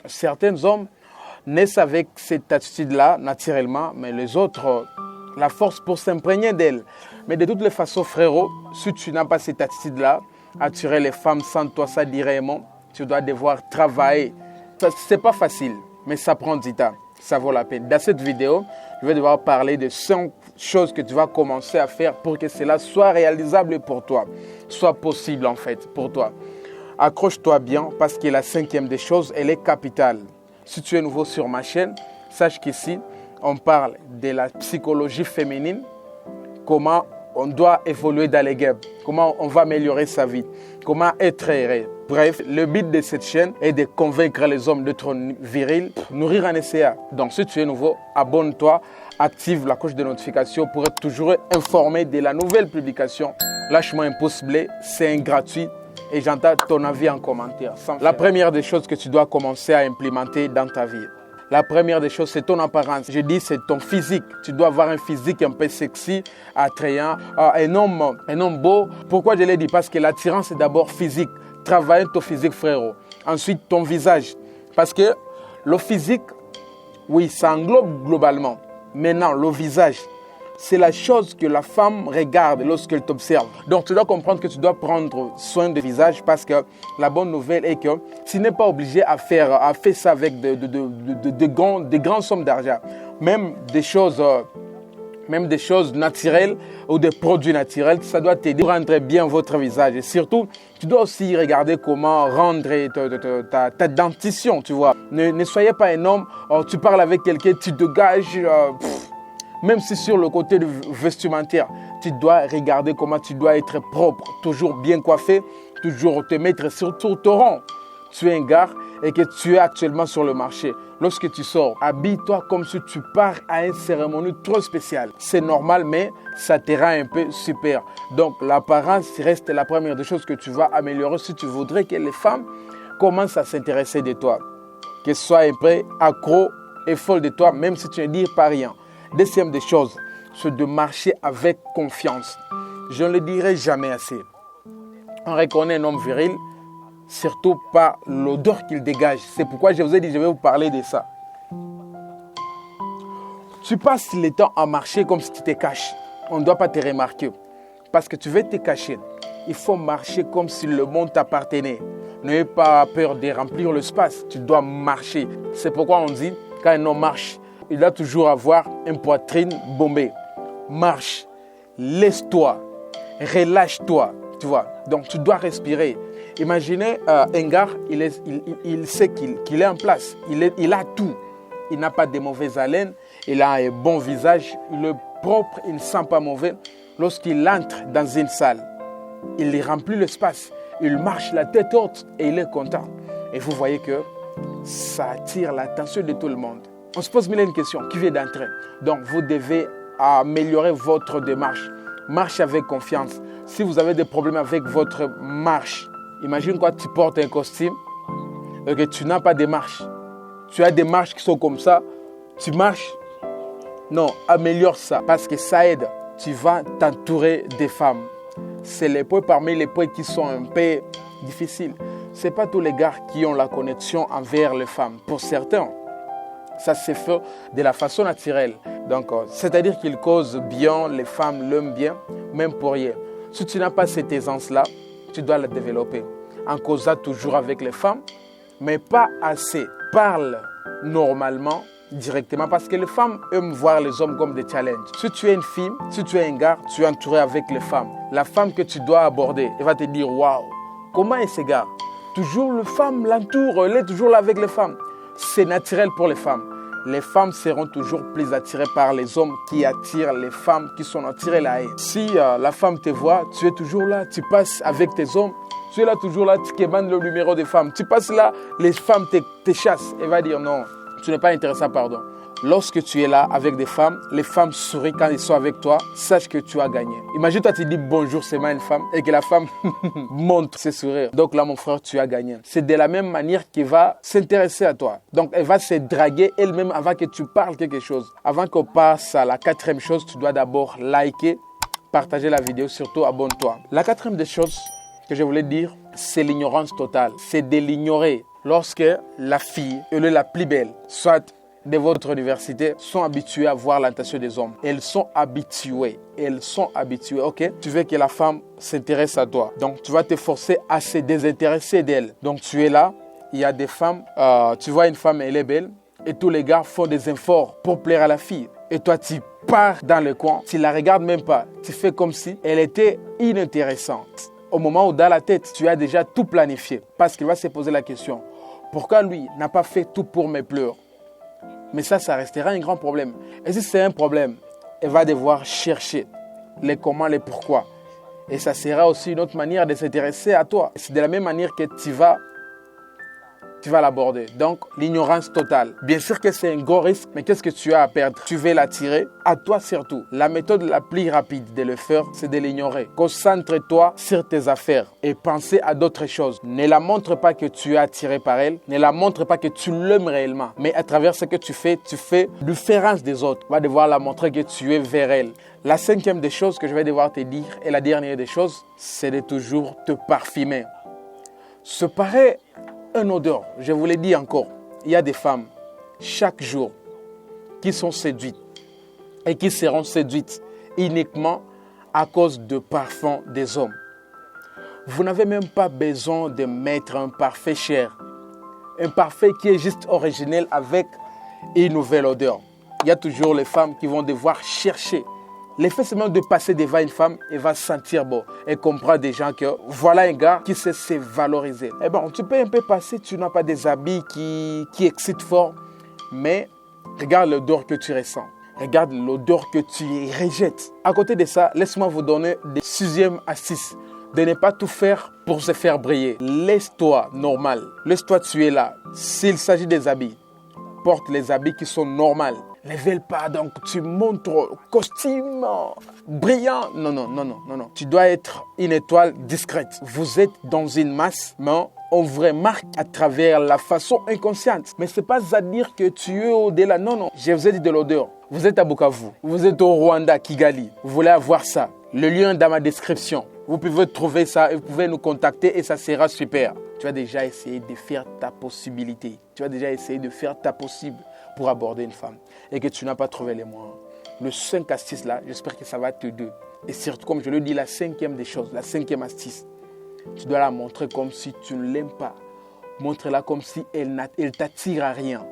Certains hommes naissent avec cette attitude-là, naturellement, mais les autres, la force pour s'imprégner d'elle. Mais de toutes les façons, frérot, si tu n'as pas cette attitude-là, attirer les femmes sans toi, ça dirait tu dois devoir travailler. Ce n'est pas facile, mais ça prend du temps. Ça vaut la peine. Dans cette vidéo, je vais devoir parler de 5 choses que tu vas commencer à faire pour que cela soit réalisable pour toi, soit possible en fait pour toi. Accroche-toi bien parce que la 5e des choses, elle est capitale. Si tu es nouveau sur ma chaîne, sache qu'ici, on parle de la psychologie féminine, comment on doit évoluer dans les games, comment on va améliorer sa vie, comment être heureux. Bref, le but de cette chaîne est de convaincre les hommes d'être virils, nourrir un SCA. Donc si tu es nouveau, abonne-toi, active la cloche de notification pour être toujours informé de la nouvelle publication. Lâche-moi un pouce bleu, c'est un gratuit et j'entends ton avis en commentaire. La première des choses que tu dois commencer à implémenter dans ta vie. La première des choses, c'est ton apparence. Je dis, c'est ton physique. Tu dois avoir un physique un peu sexy, attrayant, un homme beau. Pourquoi je l'ai dit? Parce que l'attirance est d'abord physique. Travaille ton physique, frérot. Ensuite, ton visage. Parce que le physique, oui, ça englobe globalement. Maintenant, le visage, c'est la chose que la femme regarde lorsqu'elle t'observe. Donc, tu dois comprendre que tu dois prendre soin du visage parce que la bonne nouvelle est que tu n'es pas obligé à faire ça avec de grandes sommes d'argent. Même des choses naturelles ou des produits naturels, ça doit t'aider à rendre bien votre visage. Et surtout, tu dois aussi regarder comment rendre ta dentition, tu vois. Ne soyez pas un homme, tu parles avec quelqu'un, tu dégages... Même si sur le côté vestimentaire, tu dois regarder comment tu dois être propre, toujours bien coiffé, toujours te mettre sur ton rang. Tu es un gars et que tu es actuellement sur le marché. Lorsque tu sors, habille-toi comme si tu pars à une cérémonie trop spéciale. C'est normal, mais ça te rend un peu super. Donc, l'apparence reste la première des choses que tu vas améliorer si tu voudrais que les femmes commencent à s'intéresser de toi. Qu'elles soient un peu accro et folles de toi, même si tu ne dis pas rien. Deuxième des choses, c'est de marcher avec confiance. Je ne le dirai jamais assez. On reconnaît un homme viril, surtout par l'odeur qu'il dégage. C'est pourquoi je vous ai dit, je vais vous parler de ça. Tu passes le temps à marcher comme si tu te caches. On ne doit pas te remarquer. Parce que tu veux te cacher. Il faut marcher comme si le monde t'appartenait. N'ayez pas peur de remplir l'espace. Tu dois marcher. C'est pourquoi on dit, quand un homme marche, il doit toujours avoir une poitrine bombée. Marche, laisse-toi, relâche-toi, tu vois. Donc, tu dois respirer. Imaginez un gars, il sait qu'il est en place. Il a tout. Il n'a pas de mauvaise haleine. Il a un bon visage. Il est propre. Il ne sent pas mauvais. Lorsqu'il entre dans une salle, il remplit l'espace. Il marche la tête haute et il est content. Et vous voyez que ça attire l'attention de tout le monde. On se pose mille une question, qui vient d'entrer? Donc, vous devez améliorer votre démarche. Marche avec confiance. Si vous avez des problèmes avec votre marche, imagine quoi, tu portes un costume et que tu n'as pas de marche. Tu as des marches qui sont comme ça, tu marches. Non, améliore ça parce que ça aide. Tu vas t'entourer des femmes. C'est les points parmi les points qui sont un peu difficiles. Ce n'est pas tous les gars qui ont la connexion envers les femmes. Pour certains, ça se fait de la façon naturelle. Donc, c'est-à-dire qu'ils causent bien, les femmes l'aiment bien, même pour rien. Si tu n'as pas cette aisance-là, tu dois la développer. En causant toujours avec les femmes, mais pas assez. Parle normalement, directement, parce que les femmes aiment voir les hommes comme des challenges. Si tu es une fille, si tu es un gars, tu es entouré avec les femmes. La femme que tu dois aborder, elle va te dire, waouh, comment est ce gars? Toujours les femmes l'entourent, elle est toujours là avec les femmes. C'est naturel pour les femmes. Les femmes seront toujours plus attirées par les hommes qui attirent les femmes qui sont attirées là. Si la femme te voit, tu es toujours là, tu passes avec tes hommes, tu es là toujours là, tu demandes le numéro des femmes. Tu passes là, les femmes te chassent. Elle va dire non, tu n'es pas intéressant, pardon. Lorsque tu es là avec des femmes, les femmes sourient quand elles sont avec toi, sache que tu as gagné. Imagine toi tu dis bonjour seulement à une femme et que la femme montre ses sourires. Donc là mon frère, tu as gagné. C'est de la même manière qu'elle va s'intéresser à toi. Donc elle va se draguer elle-même avant que tu parles quelque chose. Avant qu'on passe à la 4e chose, tu dois d'abord liker, partager la vidéo, surtout abonne-toi. La 4e des choses que je voulais dire, c'est l'ignorance totale. C'est de l'ignorer. lorsque la fille, elle est la plus belle, soit de votre université, sont habituées à voir la tentation des hommes. Elles sont habituées, ok? Tu veux que la femme s'intéresse à toi. Donc, tu vas te forcer à se désintéresser d'elle. Donc, tu es là, il y a des femmes, tu vois une femme, elle est belle, et tous les gars font des efforts pour plaire à la fille. Et toi, tu pars dans le coin, tu la regardes même pas. Tu fais comme si elle était inintéressante. Au moment où dans la tête, tu as déjà tout planifié. Parce qu'il va se poser la question, pourquoi lui n'a pas fait tout pour mes pleurs? Mais ça restera un grand problème. Et si c'est un problème, elle va devoir chercher les comment, les pourquoi. Et ça sera aussi une autre manière de s'intéresser à toi. C'est de la même manière que tu vas l'aborder. Donc, l'ignorance totale. Bien sûr que c'est un gros risque, mais qu'est-ce que tu as à perdre? Tu veux l'attirer à toi surtout. La méthode la plus rapide de le faire, c'est de l'ignorer. Concentre-toi sur tes affaires et pense à d'autres choses. Ne la montre pas que tu es attiré par elle. Ne la montre pas que tu l'aimes réellement. Mais à travers ce que tu fais différence des autres. Tu vas devoir la montrer que tu es vers elle. La cinquième des choses que je vais devoir te dire et la dernière des choses, c'est de toujours te parfumer. Se paraît une odeur, je vous l'ai dit encore, il y a des femmes chaque jour qui sont séduites et qui seront séduites uniquement à cause du parfum des hommes. Vous n'avez même pas besoin de mettre un parfum cher, un parfum qui est juste originel avec une nouvelle odeur. Il y a toujours les femmes qui vont devoir chercher. L'effet, c'est même de passer devant une femme et va sentir bon. Et comprendre déjà que voilà un gars qui sait se valoriser. Eh bon, tu peux un peu passer, tu n'as pas des habits qui excitent fort, mais regarde l'odeur que tu ressens. Regarde l'odeur que tu rejettes. À côté de ça, laisse-moi vous donner des 6e astuces. De ne pas tout faire pour se faire briller. Laisse-toi normal. Laisse-toi, tu es là. S'il s'agit des habits, porte les habits qui sont normaux. Ne veulent pas, donc tu montres costume brillant. Non. Tu dois être une étoile discrète. Vous êtes dans une masse, mais on vous remarque à travers la façon inconsciente. Mais ce n'est pas à dire que tu es au-delà. Non. Je vous ai dit de l'odeur. Vous êtes à Bukavu. Vous êtes au Rwanda, Kigali. Vous voulez avoir ça. Le lien dans ma description. Vous pouvez trouver ça et vous pouvez nous contacter et ça sera super. Tu vas déjà essayer de faire ta possibilité. Tu vas déjà essayer de faire ta possible pour aborder une femme et que tu n'as pas trouvé les moyens. Le 5 astuce là, j'espère que ça va t'aider. Et surtout, comme je le dis, la 5e des choses, la 5e astuce, tu dois la montrer comme si tu ne l'aimes pas. Montre-la comme si elle t'attire à rien.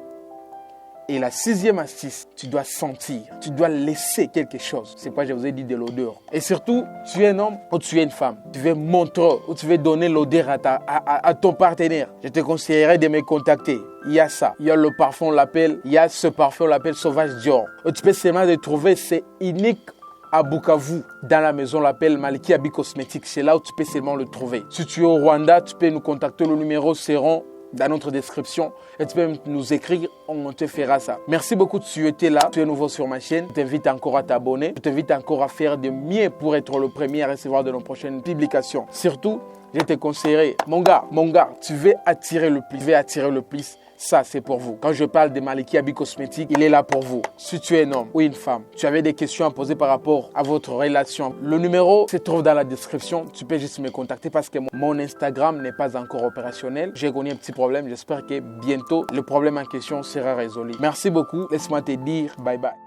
Et la 6e astuce, tu dois sentir, tu dois laisser quelque chose. C'est pourquoi je vous ai dit de l'odeur. Et surtout, tu es un homme ou tu es une femme. Tu veux montrer ou tu veux donner l'odeur à ton partenaire. Je te conseillerais de me contacter. Il y a ça. Il y a le parfum, il y a ce parfum, on l'appelle Sauvage Dior. Et tu peux seulement le trouver, c'est unique à Bukavu. Dans la maison, on l'appelle Maliki Abi Cosmétiques. C'est là où tu peux seulement le trouver. Si tu es au Rwanda, tu peux nous contacter. Le numéro sera dans notre description et tu peux nous écrire, on te fera ça. Merci beaucoup de tu étais là, tu es nouveau sur ma chaîne. Je t'invite encore à t'abonner, je t'invite encore à faire de mieux pour être le premier à recevoir de nos prochaines publications. Surtout, je te conseillerais, mon gars, tu veux attirer le plus, ça c'est pour vous. Quand je parle de Maliki Abi Cosmétiques, il est là pour vous. Si tu es un homme ou une femme, tu avais des questions à poser par rapport à votre relation, le numéro se trouve dans la description. Tu peux juste me contacter parce que mon Instagram n'est pas encore opérationnel. J'ai connu un petit problème. J'espère que bientôt, le problème en question sera résolu. Merci beaucoup. Laisse-moi te dire bye bye.